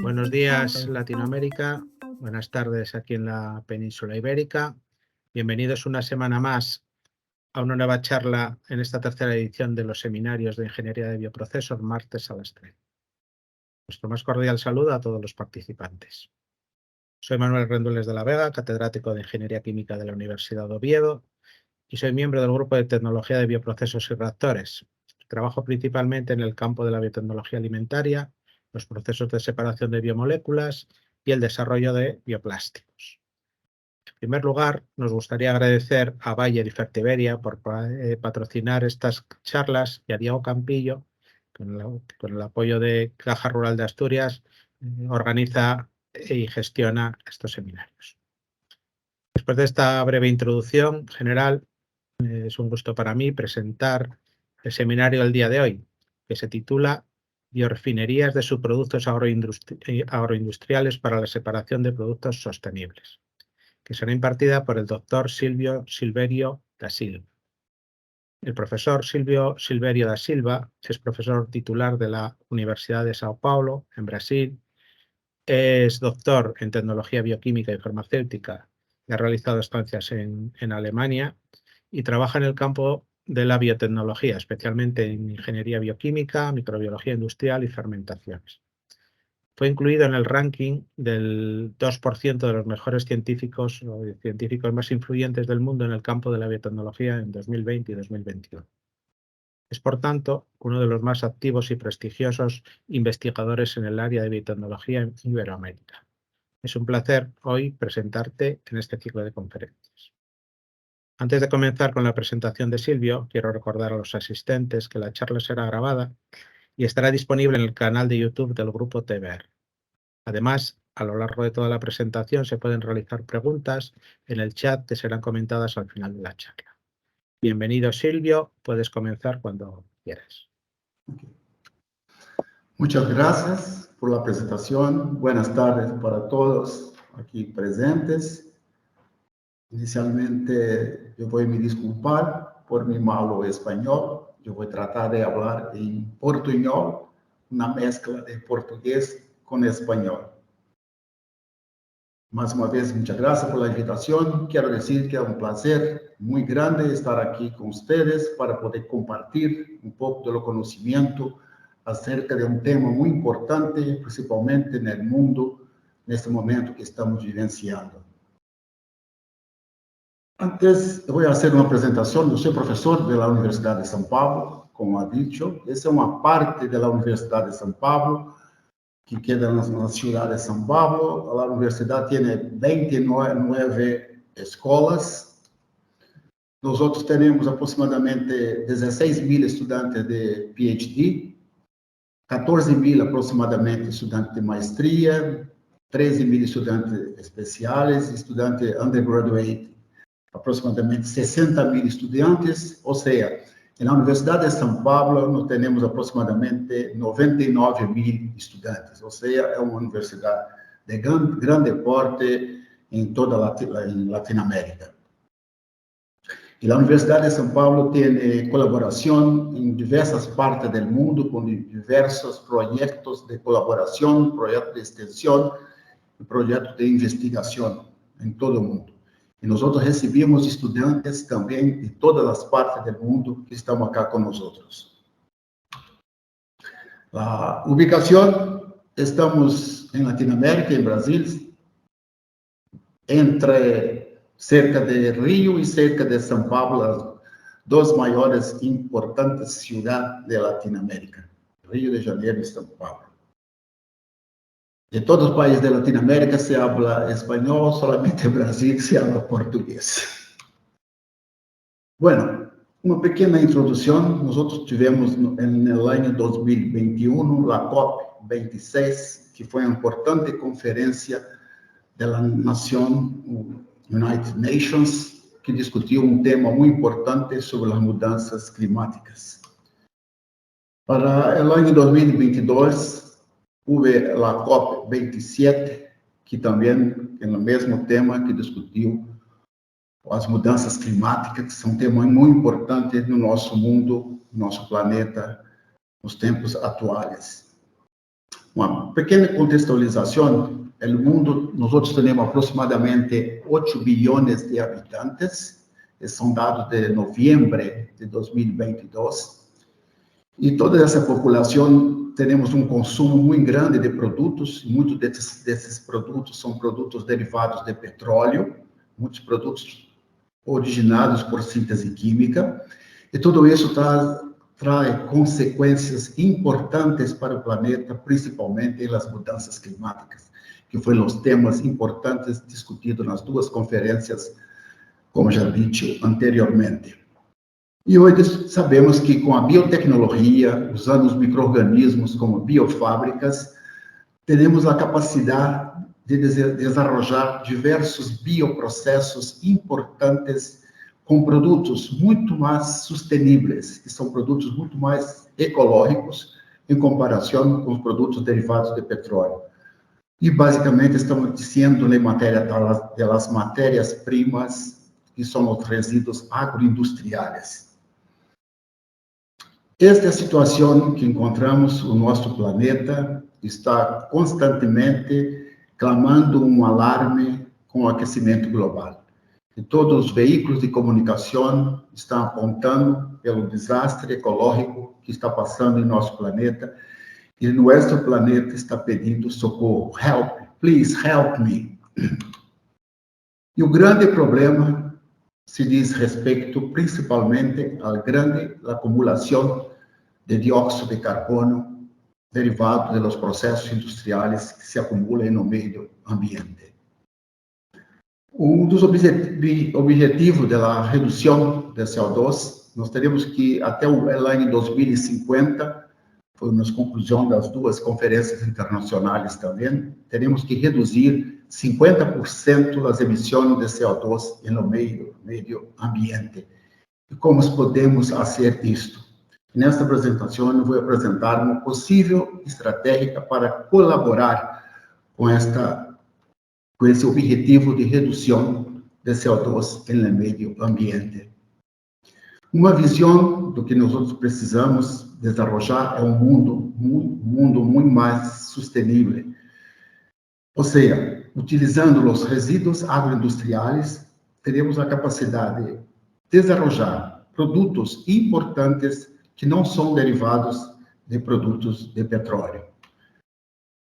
Buenos días, Latinoamérica. Buenas tardes aquí en la península ibérica. Bienvenidos una semana más a una nueva charla en esta tercera edición de los seminarios de Ingeniería de Bioprocesos, martes a las 3. Nuestro más cordial saludo a todos los participantes. Soy Manuel Rendueles de la Vega, catedrático de Ingeniería Química de la Universidad de Oviedo y soy miembro del Grupo de Tecnología de Bioprocesos y Reactores. Trabajo principalmente en el campo de la biotecnología alimentaria, los procesos de separación de biomoléculas y el desarrollo de bioplásticos. En primer lugar, nos gustaría agradecer a Bayer y Fertiberia por patrocinar estas charlas y a Diego Campillo, con el apoyo de Caja Rural de Asturias, organiza y gestiona estos seminarios. Después de esta breve introducción general, es un gusto para mí presentar el seminario del día de hoy, que se titula Biorefinerías de subproductos agroindustriales para la separación de productos sostenibles, que será impartida por el doctor Silvio Silverio da Silva. El profesor Silvio Silverio da Silva es profesor titular de la Universidad de Sao Paulo, en Brasil. Es doctor en tecnología bioquímica y farmacéutica y ha realizado estancias en Alemania y trabaja en el campo de la biotecnología, especialmente en ingeniería bioquímica, microbiología industrial y fermentaciones. Fue incluido en el ranking del 2% de los mejores científicos o científicos más influyentes del mundo en el campo de la biotecnología en 2020 y 2021. Es, por tanto, uno de los más activos y prestigiosos investigadores en el área de biotecnología en Iberoamérica. Es un placer hoy presentarte en este ciclo de conferencias. Antes de comenzar con la presentación de Silvio, quiero recordar a los asistentes que la charla será grabada y estará disponible en el canal de YouTube del Grupo TBR. Además, a lo largo de toda la presentación se pueden realizar preguntas en el chat que serán comentadas al final de la charla. Bienvenido, Silvio. Puedes comenzar cuando quieras. Muchas gracias por la presentación. Buenas tardes para todos aquí presentes. Inicialmente, yo voy a me disculpar por mi malo español. Yo voy a tratar de hablar en portuñol, una mezcla de portugués con español. Más una vez, muchas gracias por la invitación. Quiero decir que es un placer muy grande estar aquí con ustedes para poder compartir un poco de lo conocimiento acerca de un tema muy importante, principalmente en el mundo, en este momento que estamos vivenciando. Antes, voy a hacer una presentación. Yo soy profesor de la Universidad de São Paulo, como ha dicho. Esa es una parte de la Universidad de São Paulo, que queda en la ciudad de São Paulo. La universidad tiene 29 escuelas. Nosotros tenemos aproximadamente 16.000 estudiantes de PhD, 14.000 aproximadamente estudiantes de maestría, 13.000 estudiantes especiales, estudiantes undergraduate, aproximadamente 60.000 estudiantes, ou seja, na Universidade de São Paulo nós temos aproximadamente 99.000 estudantes, ou seja, é uma universidade de grande porte em toda a Latinoamérica. E a Universidade de São Paulo tem colaboração em diversas partes do mundo, com diversos projetos de colaboração, projetos de extensão e projetos de investigação em todo o mundo. E nós recebemos estudantes também de todas as partes do mundo que estão aqui conosco. A ubicação, estamos em Latinoamérica, em Brasil, entre cerca de Rio e cerca de São Paulo, as duas maiores e importantes cidades de Latinoamérica, Rio de Janeiro e São Paulo. De todos os países de Latinoamérica se habla espanhol, solamente en Brasil se habla portugués. Bueno, una pequeña introducción. Nosotros tuvimos en el año 2021 la COP26, que fue una importante conferencia de la Nación United Nations, que discutió un tema muy importante sobre las mudanzas climáticas. Para el año 2022, hubo la COP27, que também é no mesmo tema que discutiu as mudanças climáticas, que são um tema muito importante no nosso mundo, no nosso planeta, nos tempos atuais. Uma pequena contextualização: no mundo, nós temos aproximadamente 8 bilhões de habitantes, esses são dados de novembro de 2022, e toda essa população temos um consumo muito grande de produtos, muitos desses produtos são produtos derivados de petróleo, muitos produtos originados por síntese química, e tudo isso traz consequências importantes para o planeta, principalmente nas mudanças climáticas, que foram os temas importantes discutidos nas duas conferências, como já disse anteriormente. E hoje sabemos que com a biotecnologia, usando os micro-organismos como biofábricas, teremos a capacidade de desenvolver diversos bioprocessos importantes com produtos muito mais sustentáveis, que são produtos muito mais ecológicos em comparação com os produtos derivados de petróleo. E basicamente estamos dizendo na matéria das matérias-primas, que são os resíduos agroindustriais. Esta é a situação que encontramos. O nosso planeta está constantemente clamando um alarme com o aquecimento global. E todos os veículos de comunicação estão apontando pelo desastre ecológico que está passando em nosso planeta, e nosso planeta está pedindo socorro. Help, please help me. E o grande problema se diz respeito principalmente à grande acumulação de dióxido de carbono derivado dos processos industriais que se acumulam no meio ambiente. Um dos objetivos da redução de CO2, nós teremos que, até o ano 2050, foi uma conclusão das duas conferências internacionais também, teremos que reduzir 50% das emissões de CO2 no meio ambiente. E como podemos fazer isto? Nesta apresentação, eu vou apresentar uma possível estratégia para colaborar com esse objetivo de redução de CO2 no meio ambiente. Uma visão do que nós precisamos desenvolver é um mundo muito mais sustentável. Ou seja, utilizando os resíduos agroindustriais, teremos a capacidade de desenvolver produtos importantes que não são derivados de produtos de petróleo.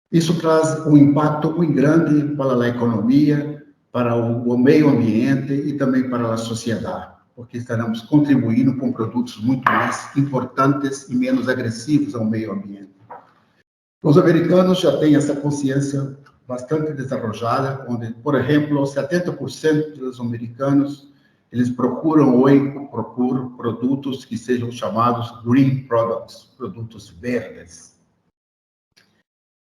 Isso traz um impacto muito grande para a economia, para o meio ambiente e também para a sociedade, porque estaremos contribuindo com produtos muito mais importantes e menos agressivos ao meio ambiente. Os americanos já têm essa consciência bastante desenvolvida, onde, por exemplo, 70% dos americanos eles procuram produtos que sejam chamados green products, produtos verdes.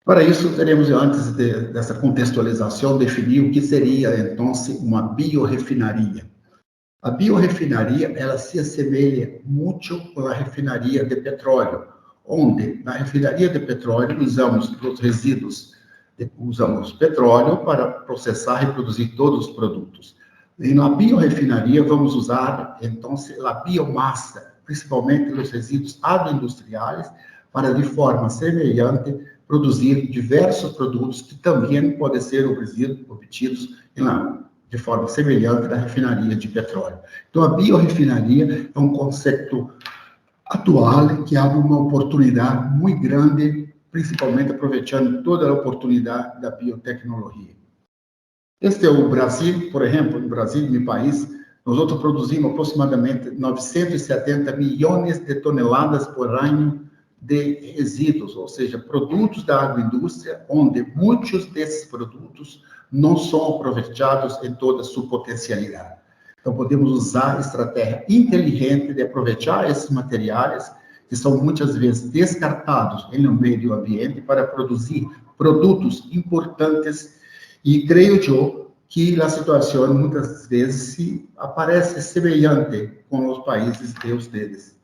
Para isso, teremos, antes dessa contextualização, definir o que seria, então, uma biorefinaria. A biorefinaria, ela se assemelha muito com a refinaria de petróleo, onde, na refinaria de petróleo, usamos os resíduos, usamos petróleo para processar e produzir todos os produtos. E na biorefinaria, vamos usar, então, a biomassa, principalmente os resíduos agroindustriais, para, de forma semelhante, produzir diversos produtos que também podem ser obtidos de forma semelhante da refinaria de petróleo. Então, a biorefinaria é um conceito atual que abre uma oportunidade muito grande, principalmente aproveitando toda a oportunidade da biotecnologia. Este é o Brasil, por exemplo. No Brasil, meu país, nós produzimos aproximadamente 970 milhões de toneladas por ano de resíduos, ou seja, produtos da agroindústria, onde muitos desses produtos não são aproveitados em toda a sua potencialidade. Então, podemos usar a estratégia inteligente de aproveitar esses materiais, que são muitas vezes descartados no meio ambiente, para produzir produtos importantes. E creio eu que a situação muitas vezes aparece semelhante com os países deles.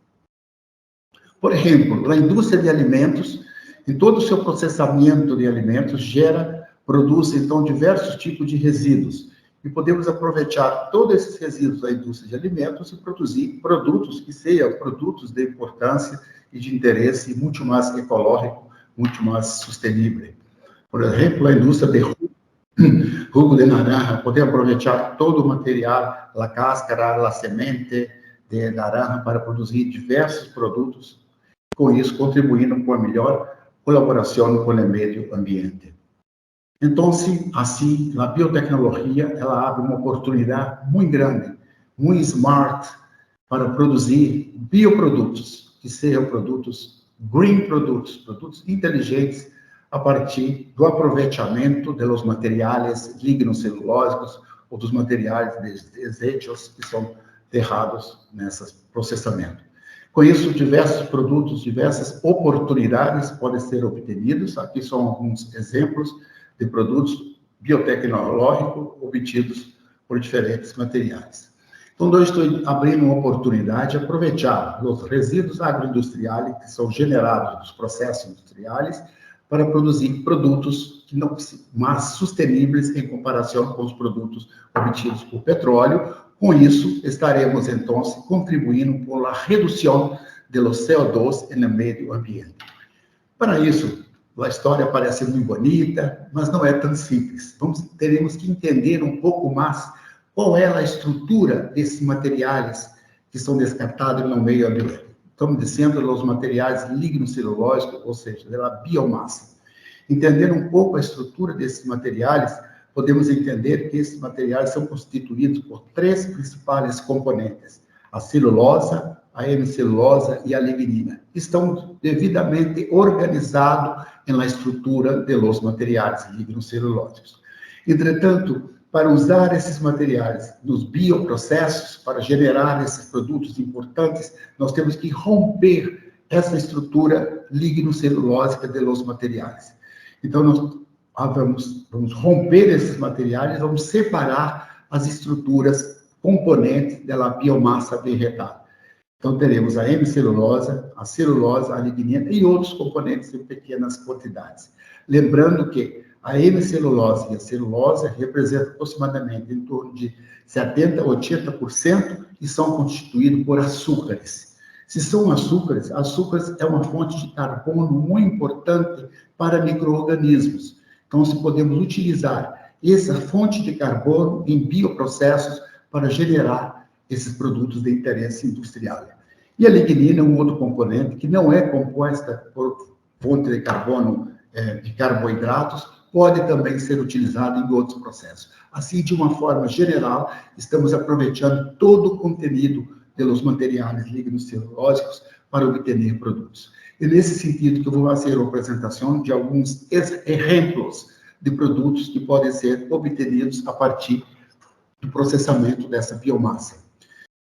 Por exemplo, a indústria de alimentos, em todo o seu processamento de alimentos, gera produz, então, diversos tipos de resíduos. E podemos aproveitar todos esses resíduos da indústria de alimentos e produzir produtos que sejam produtos de importância e de interesse muito mais ecológico, muito mais sustentável. Por exemplo, a indústria de jugo de naranja, poder aproveitar todo o material, a cáscara, a semente de naranja para produzir diversos produtos, com isso contribuindo com a melhor colaboração com o meio ambiente. Então, assim, a biotecnologia, ela abre uma oportunidade muito grande, muito smart, para produzir bioprodutos, que sejam produtos green produtos inteligentes, a partir do aproveitamento dos materiais lignocelulósicos ou dos materiais desechos que são derrados nesse processamento. Com isso, diversos produtos, diversas oportunidades podem ser obtidos. Aqui são alguns exemplos de produtos biotecnológicos obtidos por diferentes materiais. Então, eu estou abrindo uma oportunidade de aproveitar os resíduos agroindustriais que são gerados dos processos industriais para produzir produtos que não, mais sustentáveis em comparação com os produtos obtidos por petróleo. Com isso, estaremos, então, contribuindo para a redução do CO2 no meio ambiente. Para isso, a história parece muito bonita, mas não é tão simples. Teremos que entender um pouco mais qual é a estrutura desses materiais que são descartados no meio ambiente. Estamos dizendo os materiais lignocelulósicos, ou seja, da biomassa. Entender um pouco a estrutura desses materiais, podemos entender que esses materiais são constituídos por três principais componentes: a celulose, a hemicelulose e a lignina. Estão devidamente organizados na estrutura dos materiais lignocelulósicos. Entretanto, para usar esses materiais nos bioprocessos, para generar esses produtos importantes, nós temos que romper essa estrutura lignocelulósica dos materiais. Então, nós vamos romper esses materiais, vamos separar as estruturas componentes da biomassa vegetal. Então, teremos a hemicelulose, a celulose, a lignina e outros componentes em pequenas quantidades. Lembrando que a hemicelulose e a celulose representam aproximadamente em torno de 70% a 80% e são constituídos por açúcares. Se são açúcares é uma fonte de carbono muito importante para micro-organismos. Então, se podemos utilizar essa fonte de carbono em bioprocessos para generar esses produtos de interesse industrial. E a lignina é um outro componente que não é composta por fonte de carbono, de carboidratos, pode também ser utilizado em outros processos. Assim, de uma forma geral, estamos aproveitando todo o conteúdo dos materiais lignocelulósicos para obter produtos. É nesse sentido que eu vou fazer uma apresentação de alguns exemplos de produtos que podem ser obtidos a partir do processamento dessa biomassa.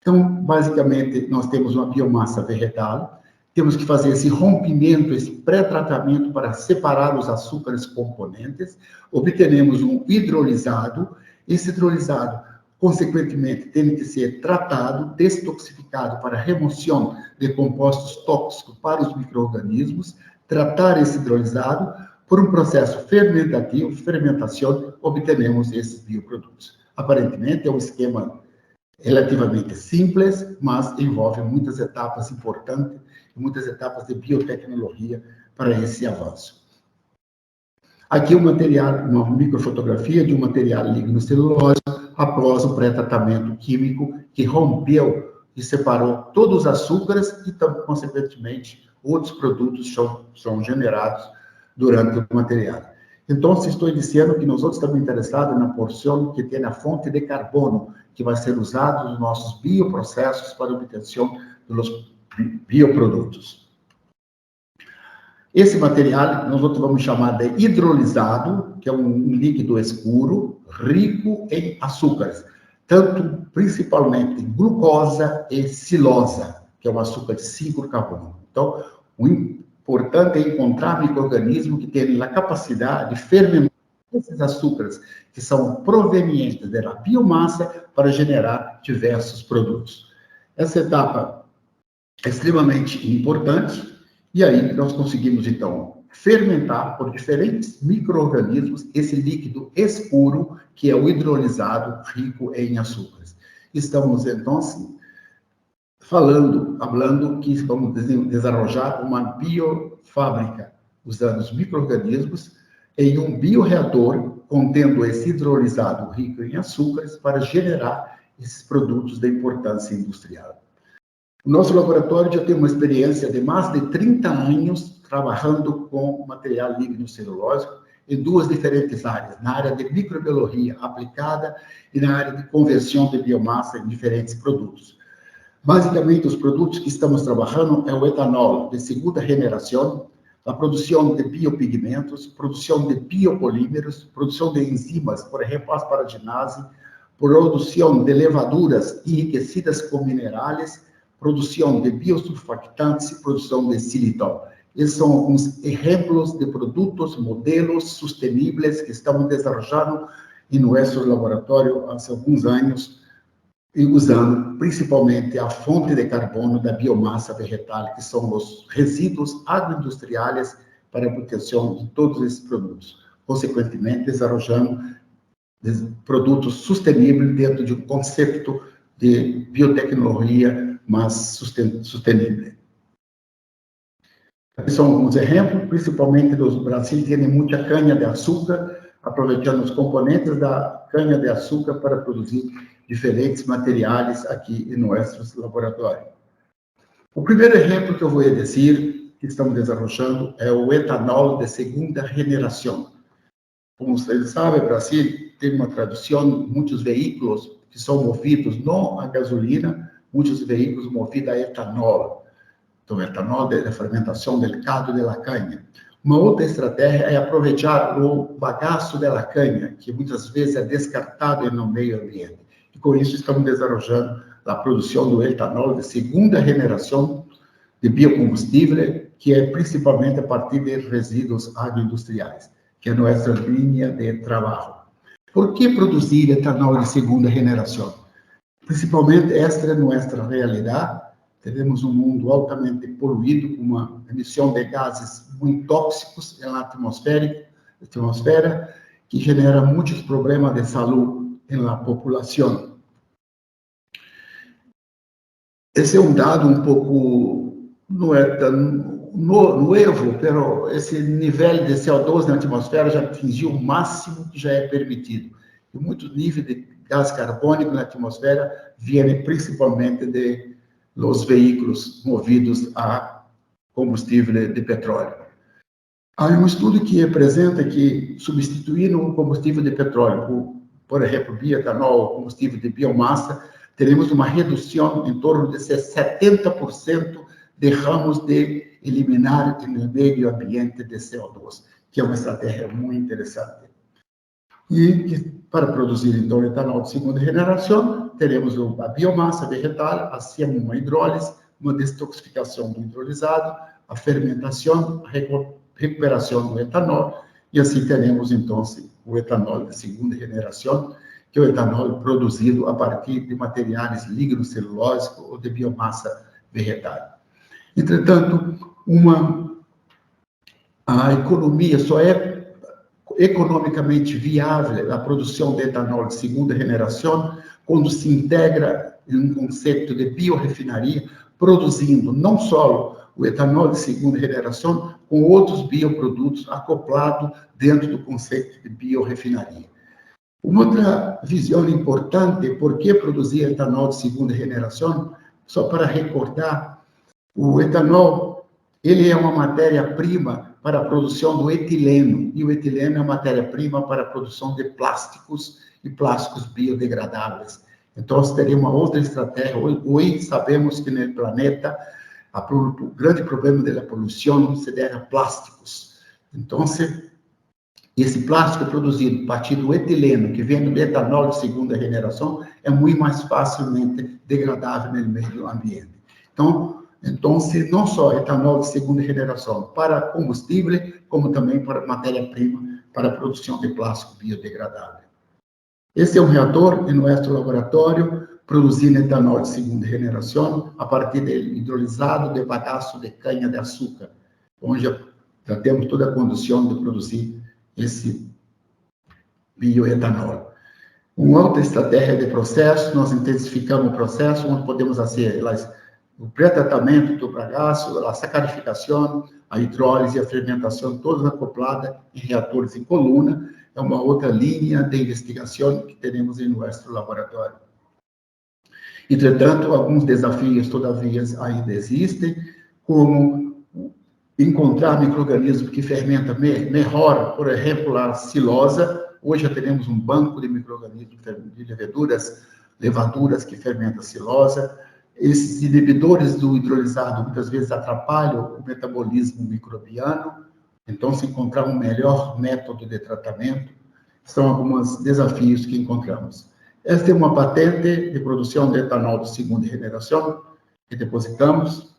Então, basicamente, nós temos uma biomassa vegetal, temos que fazer esse rompimento, esse pré-tratamento para separar os açúcares componentes, obteremos um hidrolisado, esse hidrolisado, consequentemente, tem que ser tratado, destoxificado para remoção de compostos tóxicos para os micro-organismos, tratar esse hidrolisado, por um processo fermentativo, fermentação, obtenemos esses bioprodutos. Aparentemente, é um esquema relativamente simples, mas envolve muitas etapas importantes, muitas etapas de biotecnologia para esse avanço. Aqui o material, uma microfotografia de um material lignocelulósico após o pré-tratamento químico que rompeu e separou todos os açúcares e, consequentemente, outros produtos são generados durante o material. Então, estou dizendo que nós estamos interessados na porção que tem a fonte de carbono, que vai ser usado nos nossos bioprocessos para a obtenção dos bioprodutos. Esse material nós vamos chamar de hidrolisado, que é um líquido escuro, rico em açúcares, principalmente glucosa e silosa, que é um açúcar de 5 carbono. Então, o importante é encontrar micro-organismos que têm a capacidade de fermentar esses açúcares, que são provenientes da biomassa, para gerar diversos produtos. Essa etapa é extremamente importante, e aí nós conseguimos, então, fermentar por diferentes micro-organismos esse líquido escuro, que é o hidrolisado rico em açúcares. Estamos, então, falando que vamos desenvolver uma biofábrica usando os micro-organismos em um bioreator contendo esse hidrolisado rico em açúcares para generar esses produtos de importância industrial. O nosso laboratório já tem uma experiência de mais de 30 anos trabalhando com material lignocelulósico em duas diferentes áreas, na área de microbiologia aplicada e na área de conversão de biomassa em diferentes produtos. Basicamente, os produtos que estamos trabalhando é o etanol de segunda geração, a produção de biopigmentos, produção de biopolímeros, produção de enzimas, por exemplo, asparaginase, produção de levaduras enriquecidas com minerais, produção de biosurfactantes e produção de xilitol. Esses são alguns exemplos de produtos, modelos sustentáveis que estamos desenvolvendo em nosso laboratório há alguns anos, e usando principalmente a fonte de carbono da biomassa vegetal, que são os resíduos agroindustriais para a obtenção de todos esses produtos. Consequentemente, desenvolvendo produtos sustentáveis dentro de um conceito de biotecnologia mais sustentável. Aqui são alguns exemplos, principalmente do Brasil, tem muita cana-de-açúcar, aproveitando os componentes da cana-de-açúcar para produzir diferentes materiais aqui em nossos laboratórios. O primeiro exemplo que eu vou dizer, que estamos desenvolvendo, é o etanol de segunda geração. Como vocês sabem, o Brasil tem uma tradição, muitos veículos que são movidos não a gasolina, muitos veículos movidos a etanol. Então, etanol da fermentação do caldo de la caña. Uma outra estratégia é aproveitar o bagaço da caña, que muitas vezes é descartado no meio ambiente. E com isso estamos desenvolvendo a produção do etanol de segunda geração de biocombustível, que é principalmente a partir de resíduos agroindustriais, que é a nossa linha de trabalho. Por que produzir etanol de segunda geração? Principalmente esta é nossa realidade. Temos um mundo altamente poluído, com uma emissão de gases muito tóxicos na atmosfera, que genera muitos problemas de saúde na população. Esse é um dado um pouco, não é tão novo, mas esse nível de CO2 na atmosfera já atingiu o máximo que já é permitido. E muitos níveis de gás carbônico na atmosfera vêm principalmente de os veículos movidos a combustível de petróleo. Há um estudo que apresenta que, substituindo o combustível de petróleo por exemplo, bioetanol, combustível de biomassa, teremos uma redução em torno de 70% de ramos de eliminar no meio ambiente de CO2, que é uma estratégia muito interessante. E para produzir, então, etanol de segunda geração, teremos a biomassa vegetal, assim uma hidrólise, uma detoxificação do hidrolisado, a fermentação, a recuperação do etanol, e assim teremos, então, o etanol de segunda geração, que é o etanol produzido a partir de materiais lignocelulósicos ou de biomassa vegetal. Entretanto, a economia só é economicamente viável a produção de etanol de segunda geração quando se integra em um conceito de biorefinaria, produzindo não só o etanol de segunda geração, com outros bioprodutos acoplados dentro do conceito de biorefinaria. Uma outra visão importante, por que produzir etanol de segunda geração, só para recordar, o etanol, ele é uma matéria-prima para a produção do etileno, e o etileno é uma matéria-prima para a produção de plásticos e plásticos biodegradáveis. Então, nós teríamos uma outra estratégia. Hoje sabemos que no planeta o grande problema da poluição se deve a plásticos. Então, esse plástico produzido a partir do etileno, que vem do etanol de segunda geração, é muito mais facilmente degradável no meio ambiente. Então, não só etanol de segunda geração para combustível, como também para matéria-prima para a produção de plástico biodegradável. Esse é um reator em nosso laboratório, produzindo etanol de segunda geração a partir do hidrolisado de bagaço de cana-de-açúcar, onde Já temos toda a condição de produzir esse bioetanol. Uma outra estratégia de processo, nós intensificamos o processo, onde podemos fazer o pré-tratamento do bagaço, a sacarificação, a hidrólise e a fermentação, todas acopladas em reatores em coluna. É uma outra linha de investigação que teremos em nosso laboratório. Entretanto, alguns desafios, todavia, ainda existem, como encontrar micro-organismos que fermentam melhor, por exemplo, a silosa. Hoje já teremos um banco de micro-organismos de levaduras que fermentam a silosa. Esses inibidores do hidrolisado muitas vezes atrapalham o metabolismo microbiano. Então, se encontrar um melhor método de tratamento, são alguns desafios que encontramos. Esta é uma patente de produção de etanol de segunda geração que depositamos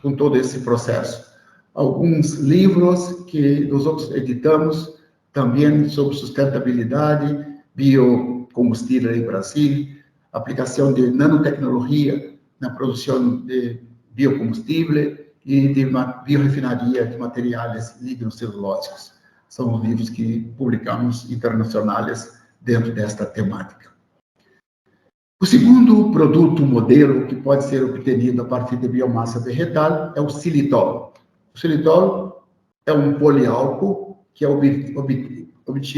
com todo esse processo. Alguns livros que nós outros editamos também sobre sustentabilidade, biocombustível em Brasil, aplicação de nanotecnologia na produção de biocombustível e de biorefinaria de materiais lignocelulósicos. São os livros que publicamos internacionais dentro desta temática. O segundo produto modelo que pode ser obtenido a partir de biomassa vegetal é o xilitol. O xilitol é um poliálcool que é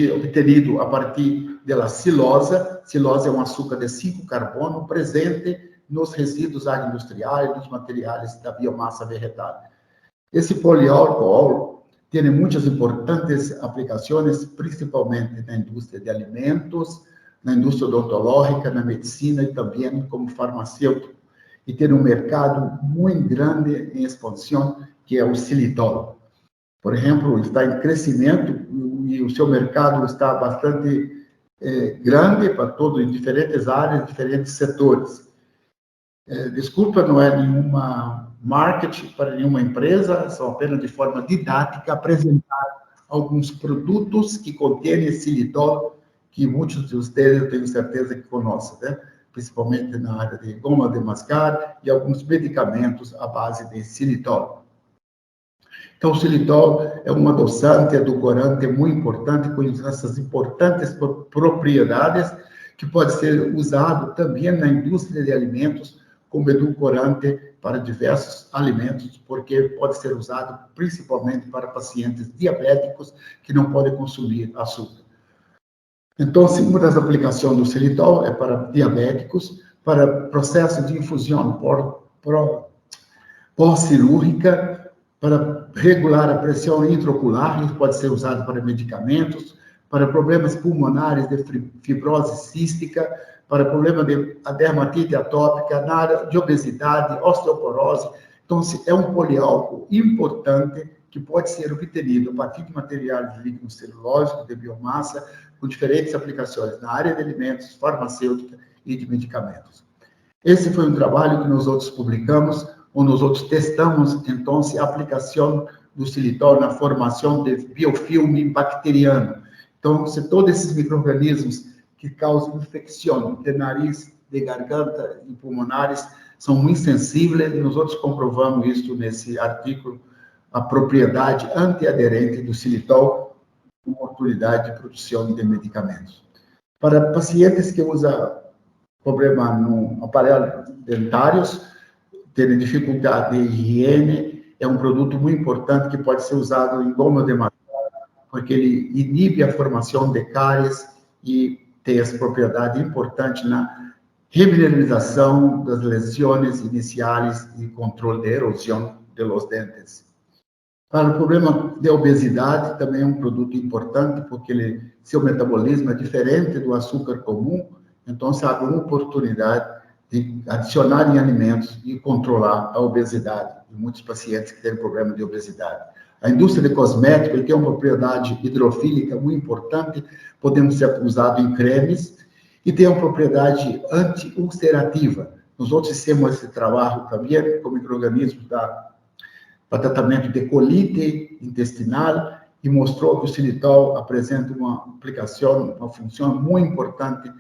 obtenido a partir da silosa. Silosa é um açúcar de 5 carbono presente nos resíduos agroindustriais, nos materiais da biomassa vegetal. Esse poliálcool tem muitas importantes aplicações, principalmente na indústria de alimentos, na indústria odontológica, na medicina e também como farmacêutico. E tem um mercado muito grande em expansão, que é o xilitol. Por exemplo, está em crescimento e o seu mercado está bastante grande para todos, em diferentes áreas, diferentes setores. Desculpa, não é nenhuma marketing para nenhuma empresa, só apenas de forma didática apresentar alguns produtos que contêm xilitol, que muitos de vocês eu tenho certeza que conhecem, né? Principalmente na área de goma de mascar e alguns medicamentos à base de xilitol. Então, o xilitol é um adoçante, edulcorante muito importante, com essas importantes propriedades, que pode ser usado também na indústria de alimentos como edulcorante para diversos alimentos, porque pode ser usado principalmente para pacientes diabéticos que não podem consumir açúcar. Então, uma das aplicações do xilitol é para diabéticos, para processo de infusão pós-cirúrgica, para regular a pressão intraocular, isso pode ser usado para medicamentos, para problemas pulmonares de fibrose cística, para problema de dermatite atópica, na área de obesidade, osteoporose. Então, é um poliálcool importante que pode ser obtenido a partir de materiais lignocelulósicos, de biomassa, com diferentes aplicações na área de alimentos, farmacêutica e de medicamentos. Esse foi um trabalho que nós outros publicamos, onde nós outros testamos, então, a aplicação do xilitol na formação de biofilme bacteriano. Então, se todos esses micro-organismos que causam infecção de nariz, de garganta e pulmonares são muito sensíveis, e nós outros comprovamos isso nesse artigo, a propriedade antiaderente do xilitol como oportunidade de produção de medicamentos. Para pacientes que usam problema no aparelho dentários, terem dificuldade de higiene, é um produto muito importante que pode ser usado em goma de mascar, porque ele inibe a formação de cáries e tem essa propriedade importante na remineralização das lesões iniciais e controle de erosão dos dentes. Para o problema de obesidade, também é um produto importante, porque seu metabolismo é diferente do açúcar comum, então se há uma oportunidade de adicionar em alimentos e controlar a obesidade de muitos pacientes que têm problema de obesidade. A indústria de cosméticos tem uma propriedade hidrofílica muito importante, podemos ser usado em cremes, e tem uma propriedade anti-ulcerativa. Nós outros temos esse trabalho também com micro-organismos para tratamento de colite intestinal, e mostrou que o xilitol apresenta uma aplicação, uma função muito importante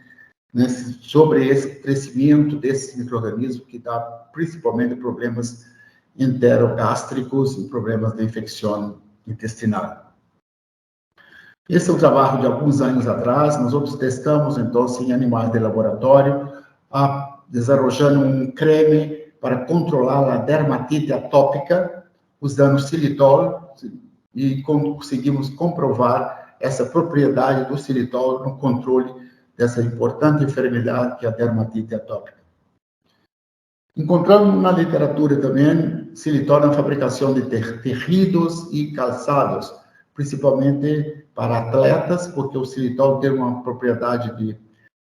sobre esse crescimento desses micro-organismos, que dá principalmente problemas enterogástricos e problemas de infecção intestinal. Esse é um trabalho de alguns anos atrás. Nós outros testamos, então, em animais de laboratório, desenvolvendo um creme para controlar a dermatite atópica, usando xilitol, e conseguimos comprovar essa propriedade do xilitol no controle dessa importante enfermidade que é a dermatite atópica. Encontramos na literatura também xilitol na fabricação de tecidos e calçados, principalmente para atletas, porque o xilitol tem uma propriedade de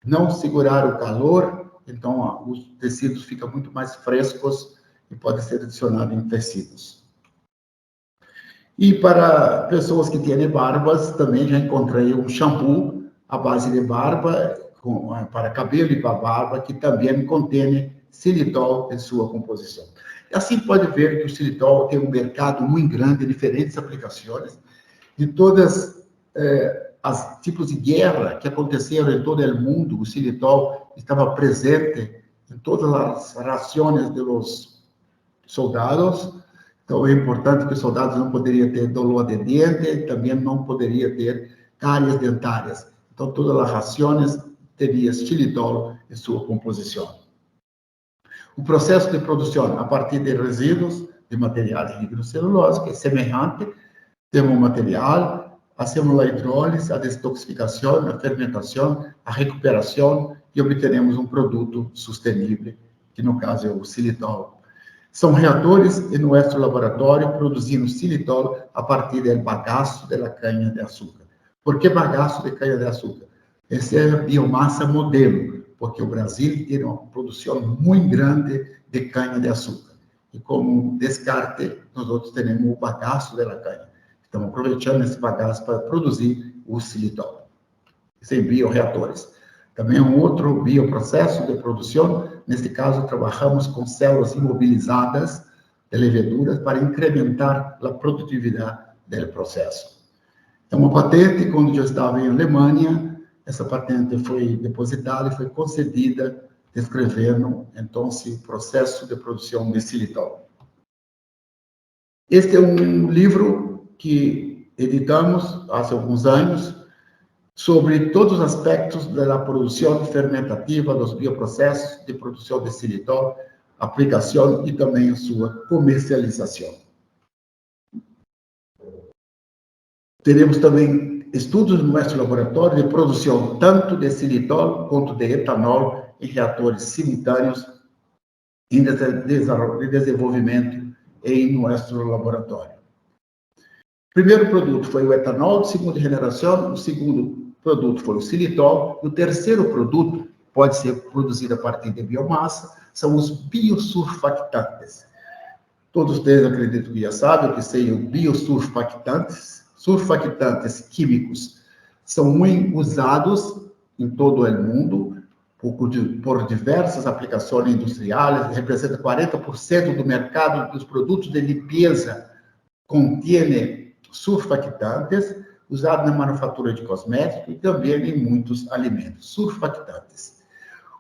não segurar o calor, então os tecidos ficam muito mais frescos e podem ser adicionados em tecidos. E para pessoas que têm barbas, também já encontrei um shampoo à base de barba, para cabelo e para barba, que também contém xilitol em sua composição. E assim pode ver que o xilitol tem um mercado muito grande, diferentes aplicações, de todas as tipos de guerra que aconteceram em todo o mundo. O xilitol estava presente em todas as rações dos soldados. Então, é importante que os soldados não poderiam ter dor de dente, também não poderiam ter cáries dentárias. Então, todas as rações teriam xilitol em sua composição. O processo de produção, a partir de resíduos de materiais lignocelulose, que é semelhante, temos o material, fazemos a hidrólise, a detoxificação, a fermentação, a recuperação e obtenemos um produto sustentável, que no caso é o xilitol. São reatores em nosso laboratório produzindo xilitol a partir do bagaço da cana-de-açúcar. Por que bagaço de cana-de-açúcar? Essa é a biomassa modelo, porque o Brasil tem uma produção muito grande de cana-de-açúcar. E como descarte, nós outros temos o bagaço da cana. Estamos aproveitando esse bagaço para produzir o xilitol. Sem bioreatores. Também um outro bioprocesso de produção. Neste caso, trabalhamos com células imobilizadas de leveduras para incrementar a produtividade do processo. É uma patente, quando eu estava em Alemanha, essa patente foi depositada e foi concedida, descrevendo, então, o processo de produção de xilitol. Este é um livro que editamos há alguns anos, sobre todos os aspectos da produção fermentativa, dos bioprocessos de produção de xilitol, aplicação e também a sua comercialização. Teremos também estudos no nosso laboratório de produção tanto de xilitol quanto de etanol em reatores simultâneos em desenvolvimento em nosso laboratório. O primeiro produto foi o etanol de segunda geração, o segundo produto foi o xilitol, e o terceiro produto pode ser produzido a partir de biomassa, são os biosurfactantes. Todos vocês acredito que já sabem o que são biosurfactantes. Surfactantes químicos são muito usados em todo o mundo por diversas aplicações industriais, representa 40% do mercado dos produtos de limpeza, contém surfactantes, usado na manufatura de cosméticos e também em muitos alimentos. Surfactantes.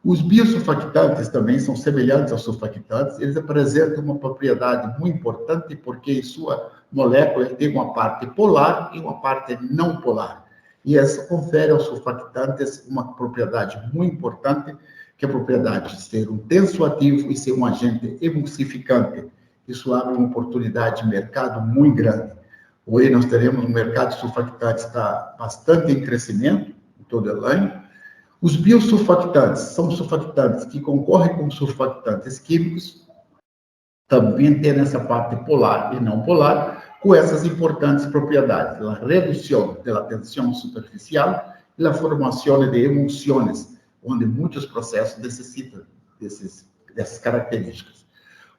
Os biosurfactantes também são semelhantes aos surfactantes, eles apresentam uma propriedade muito importante porque em sua molécula tem uma parte polar e uma parte não polar. E essa confere aos surfactantes uma propriedade muito importante, que é a propriedade de ser um tensoativo e ser um agente emulsificante. Isso abre uma oportunidade de mercado muito grande. Hoje nós teremos um mercado de surfactantes que está bastante em crescimento, em todo o ano. Os biosurfactantes são surfactantes que concorrem com surfactantes químicos, também tem essa parte polar e não polar, com essas importantes propriedades, a redução da tensão superficial e a formação de emulsões, onde muitos processos necessitam dessas características.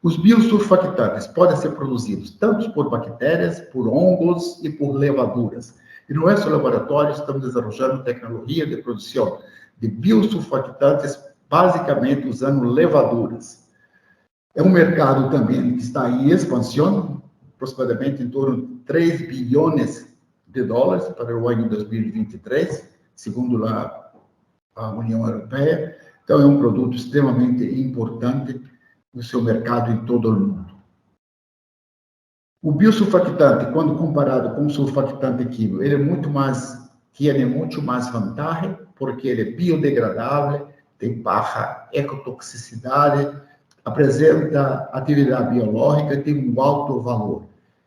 Os biosurfactantes podem ser produzidos tanto por bactérias, por hongos e por levaduras. E no nosso laboratório estamos desenvolvendo tecnologia de produção de biosurfactantes, basicamente usando levaduras. É um mercado também que está em expansão, aproximadamente em torno de 3 bilhões de dólares para o ano 2023, segundo a União Europeia. Então, é um produto extremamente importante no seu mercado em todo o mundo. O biosurfactante, quando comparado com o surfactante químico, ele tiene muito mais vantagem, porque ele é biodegradável, tem baixa ecotoxicidade, apresenta atividade biológica e tem um alto valor.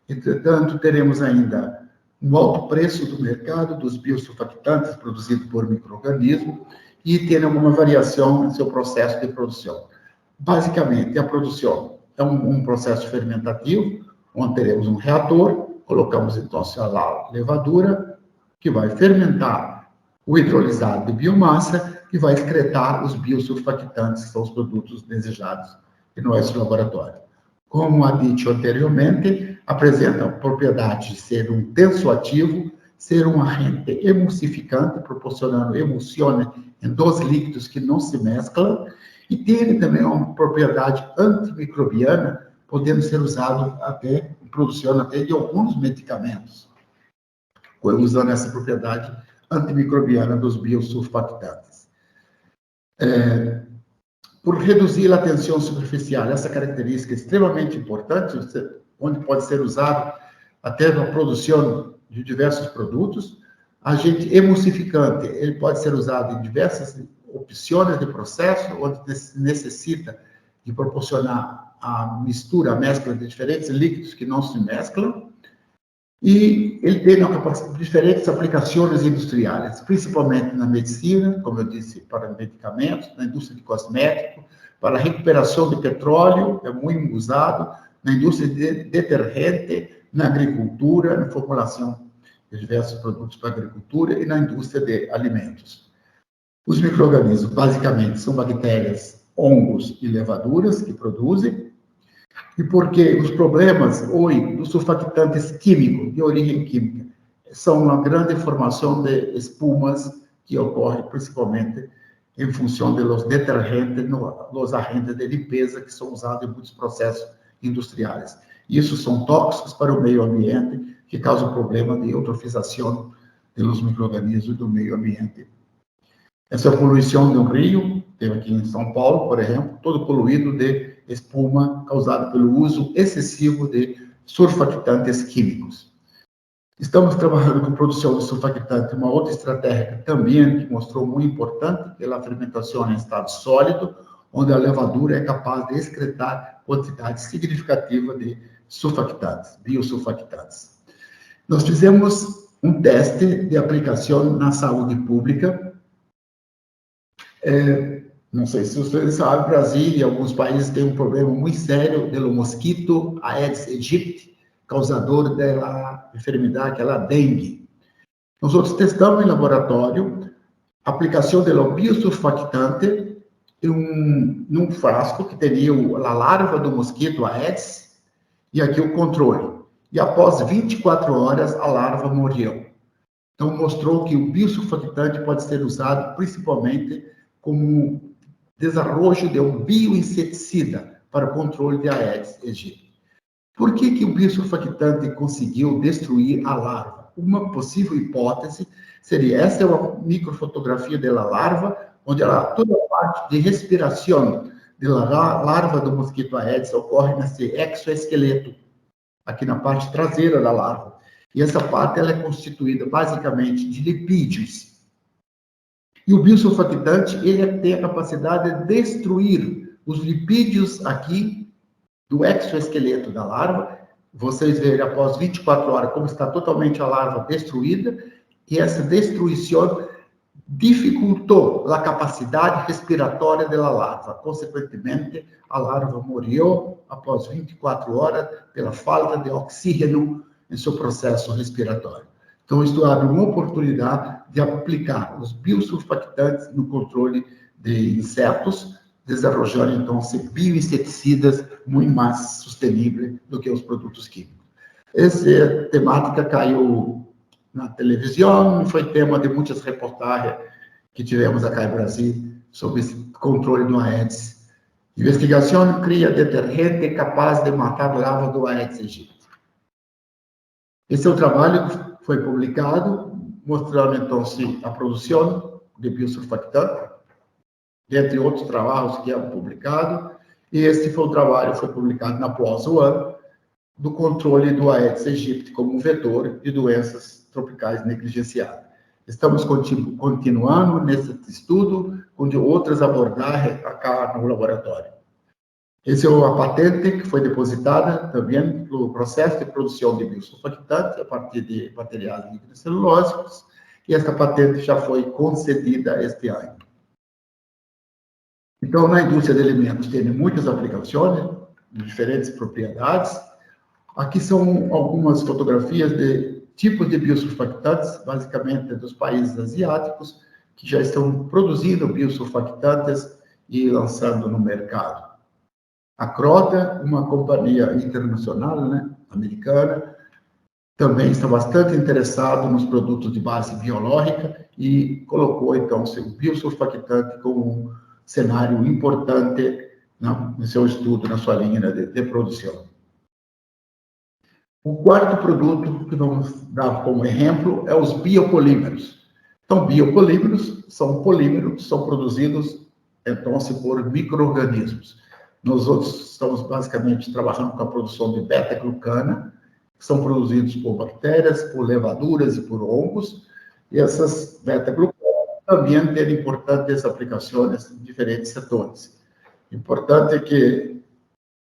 Entretanto, teremos ainda um alto preço do mercado dos biosurfactantes produzidos por micro-organismos e tem alguma variação em seu processo de produção. Basicamente, a produção é um processo fermentativo, onde teremos um reator, colocamos então a levadura, que vai fermentar o hidrolisado de biomassa e vai excretar os biosurfactantes, que são os produtos desejados em nosso laboratório. Como dito anteriormente, apresenta a propriedade de ser um tensoativo, ser um agente emulsificante, proporcionando emulsões em dois líquidos que não se mesclam, e tem também uma propriedade antimicrobiana, podendo ser usado até em produção até de alguns medicamentos, usando essa propriedade antimicrobiana dos biosurfactantes. Por reduzir a tensão superficial, essa característica é extremamente importante, onde pode ser usado até na produção de diversos produtos. Agente emulsificante, ele pode ser usado em diversas opções de processo, onde necessita de proporcionar a mistura, a mescla de diferentes líquidos que não se mesclam. E ele tem diferentes aplicações industriais, principalmente na medicina, como eu disse, para medicamentos, na indústria de cosméticos, para a recuperação de petróleo, é muito usado, na indústria de detergente, na agricultura, na formulação de diversos produtos para a agricultura e na indústria de alimentos. Os micro-organismos, basicamente, são bactérias, hongos e levaduras que produzem, e porque os problemas hoje dos surfactantes químicos, de origem química, são uma grande formação de espumas que ocorre principalmente em função dos detergentes, dos agentes de limpeza que são usados em muitos processos industriais. Isso são tóxicos para o meio ambiente, que causam problema de eutrofização dos micro-organismos do meio ambiente. Essa poluição de um rio, tem aqui em São Paulo, por exemplo, todo poluído de espuma causada pelo uso excessivo de surfactantes químicos. Estamos trabalhando com produção de surfactante, uma outra estratégia também que mostrou muito importante, pela fermentação em estado sólido, onde a levadura é capaz de excretar quantidade significativa de surfactantes, biosurfactantes. Nós fizemos um teste de aplicação na saúde pública. Não sei se vocês sabem, Brasil e alguns países têm um problema muito sério do mosquito Aedes aegypti, causador da enfermidade, que é a dengue. Nós outros testamos em laboratório a aplicação do biosurfactante num frasco que teria a larva do mosquito Aedes e aqui o controle. E após 24 horas, a larva morreu. Então, mostrou que o biosurfactante pode ser usado principalmente como desenvolvimento de um bioinseticida para o controle de Aedes aegypti. Por que o biosurfactante conseguiu destruir a larva? Uma possível hipótese seria, essa é uma microfotografia da larva, onde toda a parte de respiração da larva do mosquito Aedes ocorre nesse exoesqueleto, aqui na parte traseira da larva. E essa parte ela é constituída basicamente de lipídios. E o biosurfactante, ele tem a capacidade de destruir os lipídios aqui do exoesqueleto da larva. Vocês verem após 24 horas como está totalmente a larva destruída, e essa destruição dificultou a capacidade respiratória da larva. Consequentemente, a larva morreu após 24 horas pela falta de oxígeno em seu processo respiratório. Então, isto abre uma oportunidade de aplicar os biosurfactantes no controle de insetos, desenvolvendo, então, bioinseticidas muito mais sustentáveis do que os produtos químicos. Essa temática caiu na televisão, foi tema de muitas reportagens que tivemos aqui no Brasil sobre esse controle do Aedes. Investigação cria detergente capaz de matar larva do Aedes aegypti. Esse é o trabalho que foi publicado, mostrando, então, a produção de biosurfactante, dentre outros trabalhos que eram publicados, e esse foi o trabalho que foi publicado na PLOS ONE, do controle do Aedes aegypti como um vetor de doenças tropicais negligenciadas. Estamos continuando nesse estudo, onde outras abordagens acá no laboratório. Essa é uma patente que foi depositada também no processo de produção de biosurfactantes a partir de materiais líquidos celulósicos, e essa patente já foi concedida este ano. Então, na indústria de alimentos tem muitas aplicações, de diferentes propriedades. Aqui são algumas fotografias de tipos de biosurfactantes, basicamente dos países asiáticos, que já estão produzindo biosurfactantes e lançando no mercado. A Croda, uma companhia internacional, americana, também está bastante interessado nos produtos de base biológica e colocou, então, seu biosurfactante como um cenário importante no seu estudo, na sua linha de produção. O quarto produto que vamos dar como exemplo é os biopolímeros. Então, biopolímeros são polímeros que são produzidos, então, por micro-organismos. Nós outros estamos basicamente trabalhando com a produção de beta-glucana, que são produzidos por bactérias, por levaduras e por hongos, e essas beta-glucanas também têm importantes aplicações em diferentes setores. Importante é que